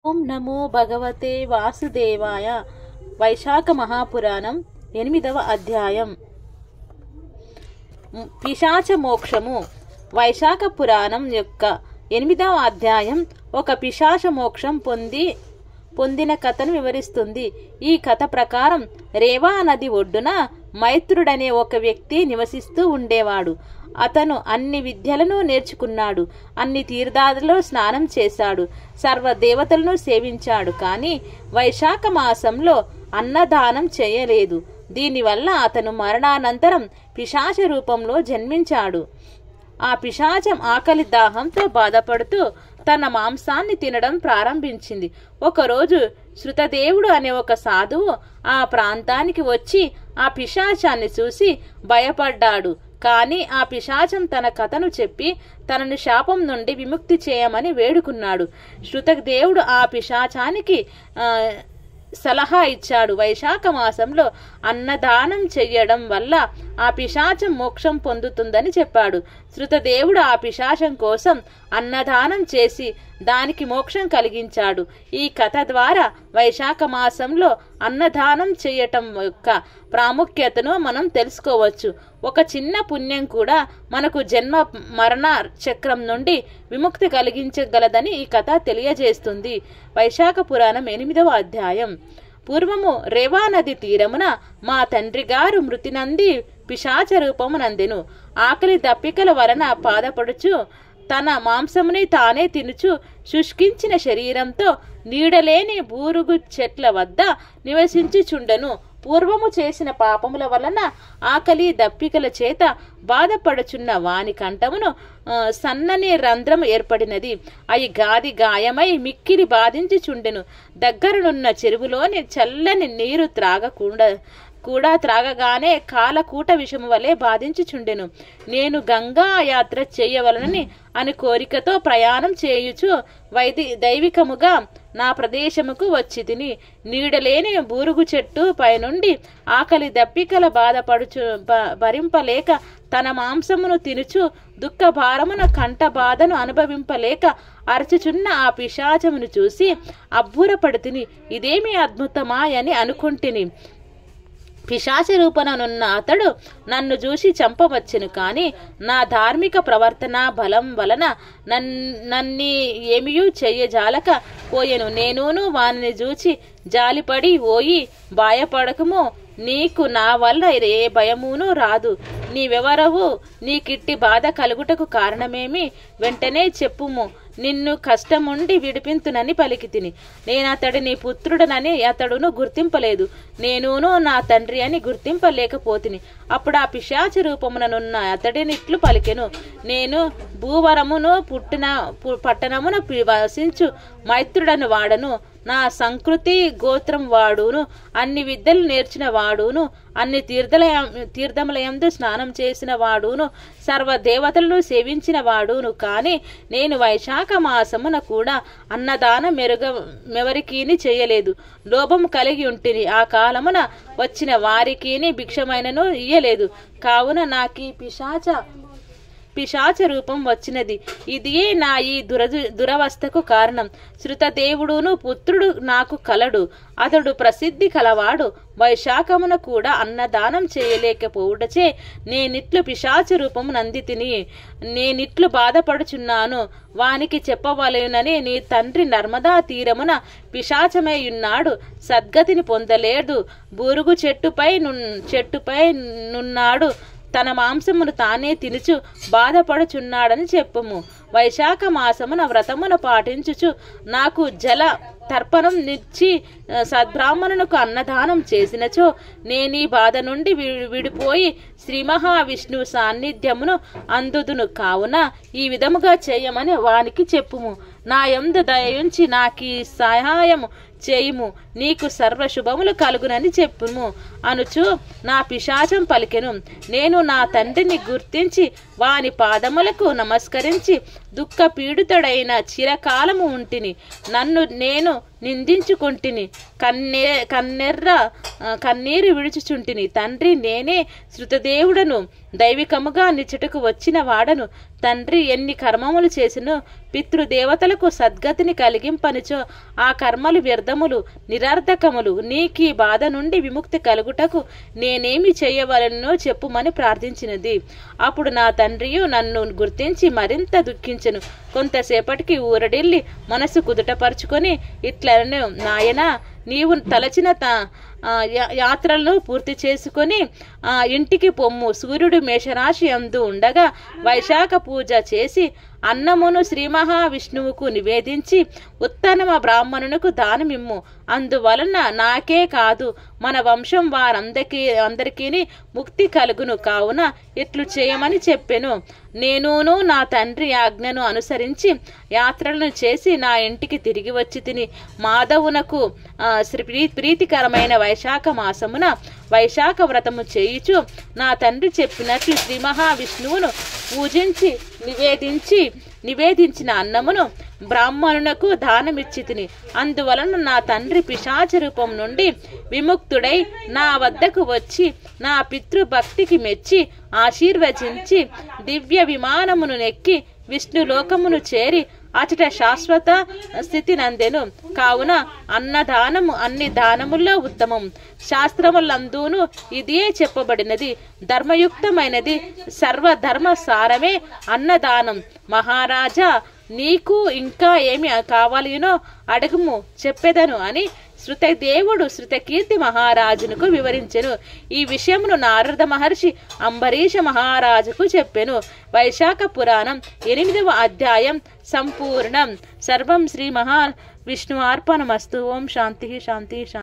ఓం నమో భగవతే వాసుదేవాయ. వైశాఖ మహాపురాణం 8వ అధ్యాయం. పిశాచ మోక్షము. వైశాఖ పురాణం యొక్క 8వ అధ్యాయం ఒక పిశాచ మోక్షం పొందిన కథను వివరిస్తుంది. ఈ కథ ప్రకారం రేవా నది ఒడ్డున మైత్రుడనే ఒక వ్యక్తి నివసిస్తూ ఉండేవాడు. అతను అన్ని విద్యలను నేర్చుకున్నాడు. అన్ని తీర్థాలలో స్నానం చేశాడు. సర్వ దేవతలను సేవించాడు. కానీ వైశాఖ మాసంలో అన్నదానం చేయలేదు. దీనివల్ల అతను మరణానంతరం పిశాచ రూపంలో జన్మించాడు. ఆ పిశాచం ఆకలి దాహంతో బాధపడుతూ తన మాంసాన్ని తినడం ప్రారంభించింది. ఒకరోజు శృతదేవుడు అనే ఒక సాధువు ఆ ప్రాంతానికి వచ్చి ఆ పిశాచాన్ని చూసి భయపడ్డాడు. కానీ ఆ పిశాచం తన కథను చెప్పి తనను శాపం నుండి విముక్తి చేయమని వేడుకున్నాడు. శృతదేవుడు ఆ పిశాచానికి సలహా ఇచ్చాడు. వైశాఖ మాసంలో అన్నదానం చెయ్యడం వల్ల ఆ పిశాచం మోక్షం పొందుతుందని చెప్పాడు. శృతదేవుడు ఆ పిశాచం కోసం అన్నదానం చేసి దానికి మోక్షం కలిగించాడు. ఈ కథ ద్వారా వైశాఖ మాసంలో అన్నదానం చేయటం యొక్క ప్రాముఖ్యతను మనం తెలుసుకోవచ్చు. ఒక చిన్న పుణ్యం కూడా మనకు జన్మ మరణ చక్రం నుండి విముక్తి కలిగించగలదని ఈ కథ తెలియజేస్తుంది. వైశాఖ పురాణం 8వ అధ్యాయం. పూర్వము రేవా నది తీరమున మా తండ్రి గారు మృతి నంది పిశాచ రూపము నందెను. ఆకలి దప్పికల వలన బాధపడుచు తన మాంసముని తానే తినుచు శుష్కించిన శరీరంతో నీడలేని బూరుగు చెట్ల వద్ద నివసించుచుండెను. పూర్వము చేసిన పాపముల వలన ఆకలి దప్పికల చేత బాధపడుచున్న వాని కంఠమును సన్నని రంధ్రము ఏర్పడినది. అయి గాయమై మిక్కిలి బాధించుచుండెను. దగ్గరనున్న చెరువులోని చల్లని నీరు త్రాగగానే కాలకూట విషము వలె బాధించుచుండెను. నేను గంగా యాత్ర చేయవలనని అని కోరికతో ప్రయాణం చేయుచు దైవికముగా నా ప్రదేశముకు వచ్చి తిని నీడలేని బూరుగు చెట్టు పైనుండి ఆకలి దప్పికల భరింపలేక తన మాంసమును తినుచు దుఃఖ భారమున కంఠ బాధను అనుభవింపలేక అరచుచున్న ఆ పిశాచమును చూసి అబ్బురపడుతిని. ఇదేమి అద్భుతమా అని అనుకుంటుని. పిశాచ రూపననున్న అతడు నన్ను చూసి చంపవచ్చును. కానీ నా ధార్మిక ప్రవర్తన బలం వలన నన్ని ఏమియూ చెయ్యజాలక పోయెను. నేనును వానిని చూచి జాలిపడి, ఓయి భయపడకము, నీకు నా వల్ల ఏ భయమును రాదు. నీవెవరవు? నీకిట్టి బాధ కలుగుటకు కారణమేమి? వెంటనే చెప్పుము, నిన్ను కష్టముండి విడిపింతునని పలికితిని. నేనతడిని పుత్రుడనని అతడును గుర్తింపలేదు. నేనును నా తండ్రి అని గుర్తింపలేకపోతిని. అప్పుడు ఆ పిశాచ రూపముననున్న అతడినిట్లు పలికెను. నేను భూవరమును పట్టణమును వసించు మైత్రుడను వాడను. నా సంకృతి గోత్రం వాడును. అన్ని విద్యలు నేర్చిన వాడును. అన్ని తీర్థములయందు స్నానం చేసిన వాడును. సర్వ దేవతలను సేవించిన వాడును. కానీ నేను వైశాఖ మాసమున కూడా అన్నదానం మెవరికీని చేయలేదు. లోభం కలిగి ఉంటిని. ఆ కాలమున వచ్చిన వారికిని భిక్షమైనను ఇయ్యలేదు. కావున నాకీ పిశాచ రూపం వచ్చినది. ఇదియే నా ఈ దురవస్థకు కారణం. శృతదేవుడును పుత్రుడు నాకు కలడు. అతడు ప్రసిద్ధి కలవాడు. వైశాఖమున కూడా అన్నదానం చేయలేకపోవుటచే నేనిట్లు పిశాచ రూపము నందితిని. నేనిట్లు బాధపడుచున్నాను. వానికి చెప్పవలెనని నీ తండ్రి నర్మదా తీరమున పిశాచమై ఉన్నాడు. సద్గతిని పొందలేదు. బూరుగు చెట్టుపై నున్నాడు. తన మాంసమును తానే తినుచు బాధపడుచున్నాడని చెప్పుము. వైశాఖ మాసమున వ్రతమును పాటించుచు నాకు జల తర్పణం నిచ్చి సద్బ్రాహ్మణునకు అన్నదానం చేసినచో నేనీ బాధ నుండి విడిపోయి శ్రీ మహావిష్ణువు సాన్నిధ్యమును అందుదును. కావున ఈ విధముగా చేయమని వానికి చెప్పుము. నా యందు దయయుంచి నాకీ సహాయము చేయుము, నీకు సర్వశుభములు కలుగునని చెప్పుము అనుచు నా పిశాచం పలికెను. నేను నా తండ్రిని గుర్తించి వాని పాదములకు నమస్కరించి దుఃఖ పీడితుడైన చిరకాలము ఉంటిని. నన్ను నేను నిందించుకొంటిని, కన్నీరు విడుచుచుంటిని. తండ్రి, నేనే శృతదేవుడను, దైవికముగా నిచ్చుటకు వచ్చిన వాడను. తండ్రి ఎన్ని కర్మములు చేసినో పితృదేవతలకు సద్గతిని కలిగింపనిచో ఆ కర్మలు వ్యర్థములు, నిరర్ధకములు. నీకీ బాధ నుండి విముక్తి కలుగుటకు నేనేమి చేయవలనో చెప్పుమని ప్రార్థించినది. అప్పుడు నా తండ్రియు నన్ను గుర్తించి మరింత దుఃఖించెను. కొంతసేపటికి ఊరడిల్లి మనసు కుదుటపరుచుకొని ఇట్లను, నాయనా, నీవు తలచిన యాత్రలను పూర్తి చేసుకొని ఇంటికి పొమ్ము. సూర్యుడు మేషరాశి యందు ఉండగా వైశాఖ పూజ చేసి అన్నమును శ్రీ మహావిష్ణువుకు నివేదించి ఉత్తమ బ్రాహ్మణునికి దానమిమ్ము. అందువలన నాకే కాదు మన వంశం అందరికీ ముక్తి కలుగును. కావున ఇట్లు చేయమని చెప్పెను. నేనును నా తండ్రి ఆజ్ఞను అనుసరించి యాత్రలను చేసి నా ఇంటికి తిరిగి వచ్చి తిని మాధవునకు ప్రీతికరమైన వైశాఖ మాసమున వైశాఖ వ్రతము చేయుచు నా తండ్రి చెప్పినట్లు శ్రీ మహావిష్ణువును పూజించి నివేదించిన అన్నమును బ్రాహ్మణునకు దానమిచ్చి తిని. అందువలన నా తండ్రి పిశాచ రూపం నుండి విముక్తుడై నా వద్దకు వచ్చి నా పితృభక్తికి మెచ్చి ఆశీర్వచించి దివ్య విమానమును నెక్కి విష్ణులోకమును చేరి అచట శాశ్వత స్థితి నందెను. కావున అన్నదానము అన్ని దానముల్లో ఉత్తమం. శాస్త్రములందూను ఇదే చెప్పబడినది. ధర్మయుక్తమైనది. సర్వధర్మ సారమే అన్నదానం. మహారాజా, నీకు ఇంకా ఏమి కావాలినో అడుగుము, చెప్పెదను అని శృతదేవుడు శృతకీర్తి మహారాజునకు వివరించెను. ఈ విషయమును నారద మహర్షి అంబరీష మహారాజుకు చెప్పెను. వైశాఖ పురాణం 8వ అధ్యాయం సంపూర్ణం. సర్వం శ్రీ మహావిష్ణు అర్పణమస్తు. ఓం శాంతి శాంతి శాంతి.